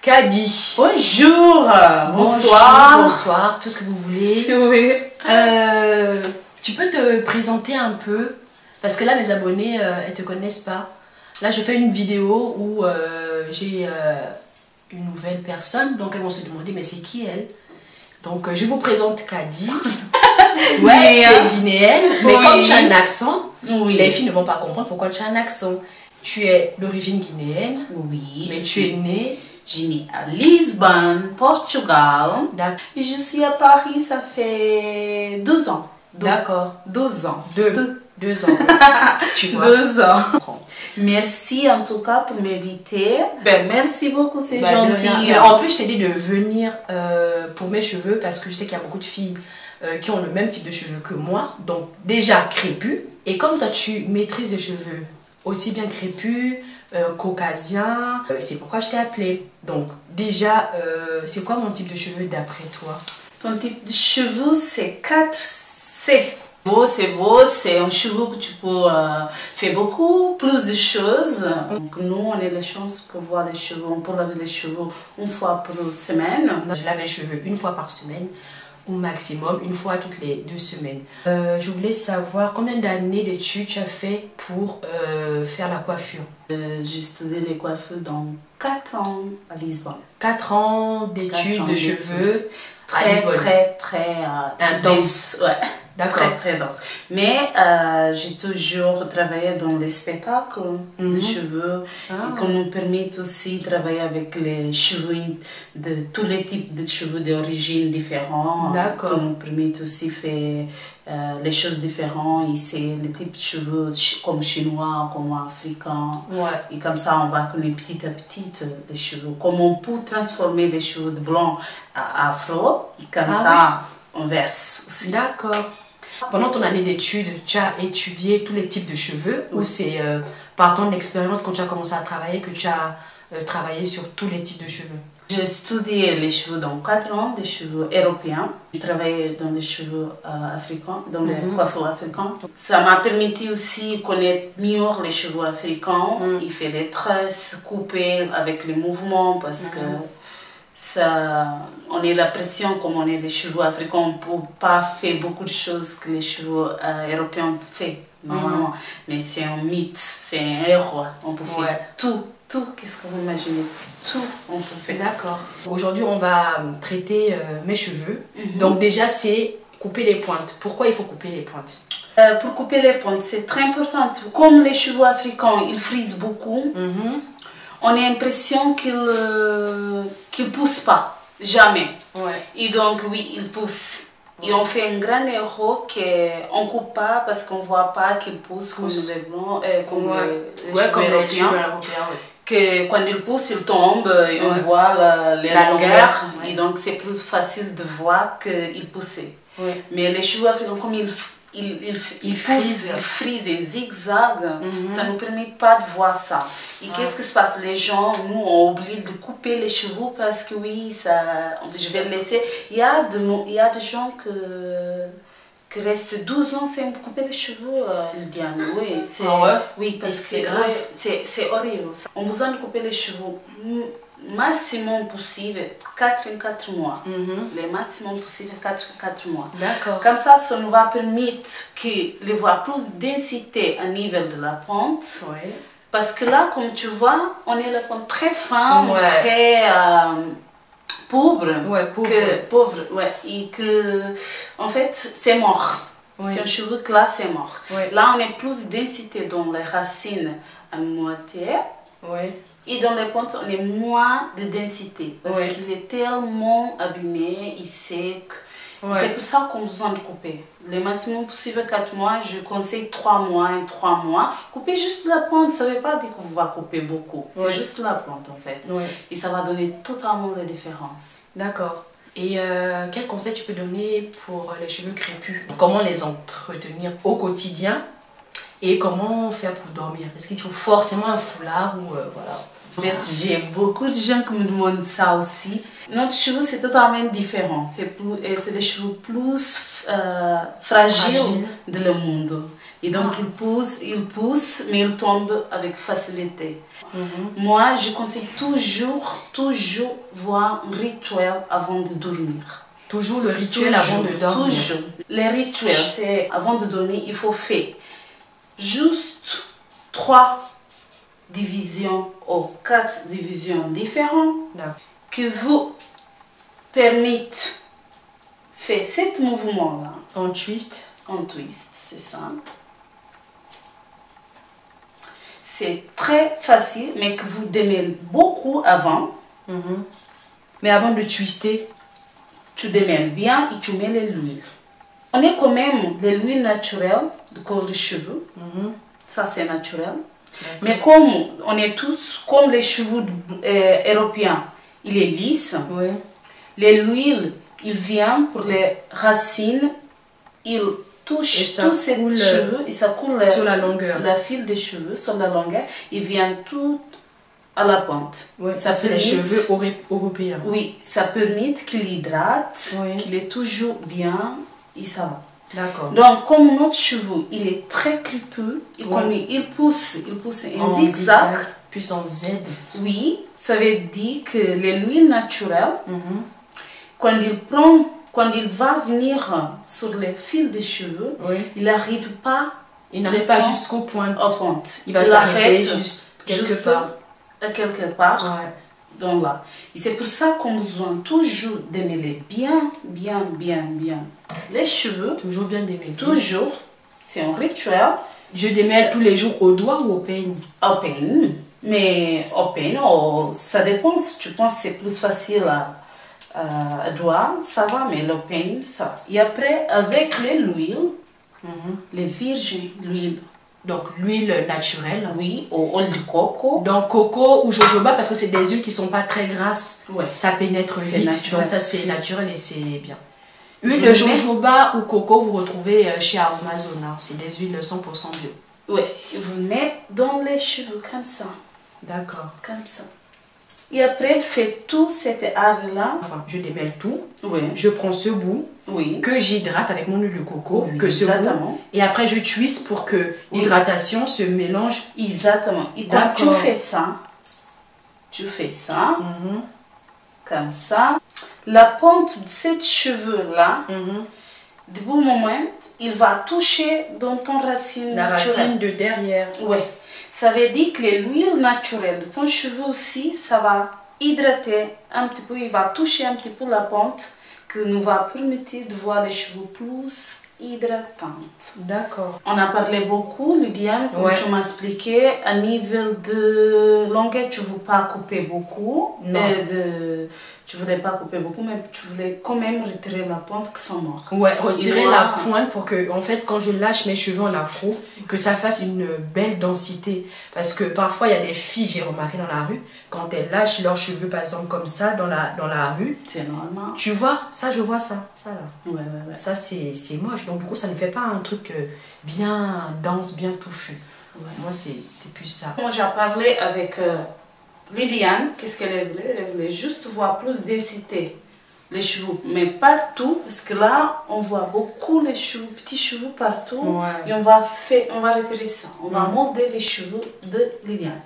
Kadi. Bonjour, bonsoir. Bonsoir, tout ce que vous voulez. Oui. Tu peux te présenter un peu, parce que là mes abonnés, elles te connaissent pas. Là je fais une vidéo où j'ai une nouvelle personne, donc elles vont se demander mais c'est qui elle? Donc je vous présente Kadi. Ouais, tu es guinéenne, mais oui, comme tu as un accent, oui, les filles ne vont pas comprendre pourquoi tu as un accent. Tu es d'origine guinéenne, oui, mais tu es née. Je suis née à Lisbonne, Portugal. Et je suis à Paris, ça fait 2 ans. D'accord. 2 ans. 2 ans. Tu vois. 2 ans. Merci en tout cas pour m'inviter. Ben, merci beaucoup, c'est gentil. Mais en plus, je t'ai dit de venir pour mes cheveux parce que je sais qu'il y a beaucoup de filles qui ont le même type de cheveux que moi. Donc déjà crépus. Et comme toi, tu maîtrises les cheveux aussi bien crépus, caucasien, c'est pourquoi je t'ai appelé. Donc déjà, c'est quoi mon type de cheveux d'après toi? Ton type de cheveux, c'est 4C. C'est beau, c'est un cheveu que tu peux faire beaucoup plus de choses. Donc nous, on a la chance pour voir les cheveux, on peut laver les cheveux une fois par semaine. Je lave les cheveux une fois par semaine, au maximum, une fois toutes les 2 semaines. Je voulais savoir combien d'années d'études tu as fait pour faire la coiffure? J'ai studié les coiffures dans 4 ans à Lisbonne. 4 ans d'études de cheveux très intense. Ouais. D'accord. Très dense. Mais j'ai toujours travaillé dans les spectacles de cheveux et qu'on nous permet aussi de travailler avec les cheveux de tous les types de cheveux d'origine différents. D'accord. Qu'on nous permet aussi de faire les choses différentes. Ici, les types de cheveux comme chinois, comme africains. Ouais. Et comme ça, on va connaître petit à petit les cheveux. Comment on peut transformer les cheveux de blanc à afro. Et comme ça, oui, on verse. D'accord. Pendant ton année d'études, tu as étudié tous les types de cheveux ou c'est par ton expérience quand tu as commencé à travailler que tu as travaillé sur tous les types de cheveux? J'ai studié les cheveux dans 4 ans, des cheveux européens. J'ai travaillé dans les cheveux africains, dans les coiffures africaines. Ça m'a permis aussi de connaître mieux les cheveux africains. Il fait les tresses, couper avec les mouvements parce que ça, on a l'impression comme on est les cheveux africains, on ne peut pas faire beaucoup de choses que les cheveux européens font normalement. Mais c'est un mythe, c'est un héros. On peut faire tout, qu'est-ce que vous imaginez? Tout, on peut faire. D'accord. Aujourd'hui, on va traiter mes cheveux. Donc déjà, c'est couper les pointes. Pourquoi il faut couper les pointes? Pour couper les pointes, c'est très important. Comme les cheveux africains, ils frisent beaucoup. On a l'impression qu'ils ne poussent pas, jamais. Et donc, oui, ils poussent. Et on fait un grand erreur qu'on ne coupe pas parce qu'on ne voit pas qu'ils poussent comme les blancs, comme les cheveux européens. Que quand ils poussent, ils tombent et on voit les longueurs. Et donc, c'est plus facile de voir qu'ils poussent. Mais les cheveux africains, comme ils frisent, ils zigzaguent, ça ne nous permet pas de voir ça. Et qu'est-ce qui se passe? Les gens, nous, on oublie de couper les cheveux parce que oui, je vais le laisser. Il y a des gens qui restent 12 ans sans couper les cheveux, Lydiane. Oui, parce que c'est grave. C'est horrible. On a besoin de couper les cheveux maximum possible 4 en 4 mois. Le maximum possible 4 en 4 mois. D'accord. Comme ça nous va permettre de voir plus de densité au niveau de la pente. Parce que là, comme tu vois, on est la pente très fine, très pauvre. Pauvre. Et que, en fait, c'est mort. C'est un cheveu que là, c'est mort. Là, on a plus de densité dans les racines à moitié. Et dans les pointes, on a moins de densité parce qu'il est tellement abîmé, il sec. C'est pour ça qu'on a besoin de couper. Le maximum possible 4 mois, je conseille 3 mois et 3 mois. Couper juste la pointe, ça ne veut pas dire qu'on va couper beaucoup. C'est juste la pointe en fait. Et ça va donner totalement la différence. D'accord. Et quel conseil tu peux donner pour les cheveux crépus? Comment les entretenir au quotidien? Et comment faire pour dormir? Est-ce qu'il faut forcément un foulard ou voilà? En fait, j'ai beaucoup de gens qui me demandent ça aussi. Notre cheveu, c'est totalement différent. C'est des cheveux plus fragiles de le monde. Et donc il pousse, mais il tombe avec facilité. Moi, je conseille toujours voir un rituel avant de dormir. Toujours le rituel avant de dormir. Toujours. Les rituels, c'est avant de dormir, il faut faire juste 3 divisions ou 4 divisions différentes qui vous permettent de faire ce mouvement-là. En twist. En twist, c'est ça. C'est très facile, mais que vous démêlez beaucoup avant. Mais avant de twister, tu démêles bien et tu mets l'huile. On est quand même de l'huile naturelle de colle de cheveux. Ça, c'est naturel. Mais comme on est tous, comme les cheveux européens, il est lisse. L'huile, il vient pour les racines. Il touche tous ces cheveux et ça coule sur la longueur. La fil des cheveux sur la longueur. Il vient tout à la pointe. Ça c'est les cheveux européens. Oui, ça permet qu'il hydrate, qu'il est toujours bien et ça va. D'accord. Donc comme notre cheveu, il est très crépus et comme il pousse en zigzag, puis en Z. Oui, ça veut dire que l'huile naturelle, quand il va venir sur les fils des cheveux, il n'arrive pas. Il n'arrive pas jusqu'aux pointes. Il va il s'arrêter juste quelque part. Donc là. Et c'est pour ça qu'on a besoin toujours démêler bien les cheveux. Toujours bien démêler. Toujours. C'est un rituel. Je démêle tous les jours au doigt ou au peigne? Au peigne. Mais au peigne, ça dépend. Si tu penses que c'est plus facile à doigt, ça va, mais le peigne, ça. Et après, avec l'huile, les virgins, l'huile. Donc l'huile naturelle. Oui, ou huile de coco. Donc coco ou jojoba parce que c'est des huiles qui ne sont pas très grasses. Ça pénètre vite. Naturel. Donc ça c'est naturel et c'est bien. Huile de jojoba ou coco vous retrouvez chez Aromazona. C'est des huiles 100% bio. Oui, vous mettez dans les cheveux comme ça. D'accord. Comme ça. Et après, tu fais tout cet art-là. Enfin, je démêle tout. Je prends ce bout que j'hydrate avec mon huile de coco. Bout, et après, je twiste pour que l'hydratation se mélange. Exactement. Et quand tu fais ça, comme ça, la pointe de ces cheveux-là, de bon moment, il va toucher dans ton racine naturelle. La racine de derrière. Oui. Ça veut dire que l'huile naturelle de ton cheveu aussi, ça va hydrater un petit peu, il va toucher un petit peu la pente, qui nous va permettre de voir les cheveux plus hydratantes. D'accord. On a parlé beaucoup, Lydiane, comme tu m'as expliqué, à niveau de longueur, tu ne veux pas couper beaucoup. Non. Tu ne voulais pas couper beaucoup, mais tu voulais quand même retirer la pointe qui sont morts. Ouais, retirer la pointe pour que, en fait, quand je lâche mes cheveux en afro, que ça fasse une belle densité. Parce que parfois, il y a des filles, j'ai remarqué dans la rue, quand elles lâchent leurs cheveux, par exemple, comme ça, dans la rue. C'est normal. Tu vois, ça, je vois ça. Ça, là. Ouais. Ça, c'est moche. Donc, du coup, ça ne fait pas un truc bien dense, bien touffu. Moi, c'était plus ça. Moi, j'ai parlé avec Lydiane. Qu'est-ce qu'elle voulait? Elle voulait juste voir plus densité. Les cheveux, mais partout, parce que là, on voit beaucoup les cheveux, petits cheveux partout. Et on va retirer ça. On va molder les cheveux de Lydiane.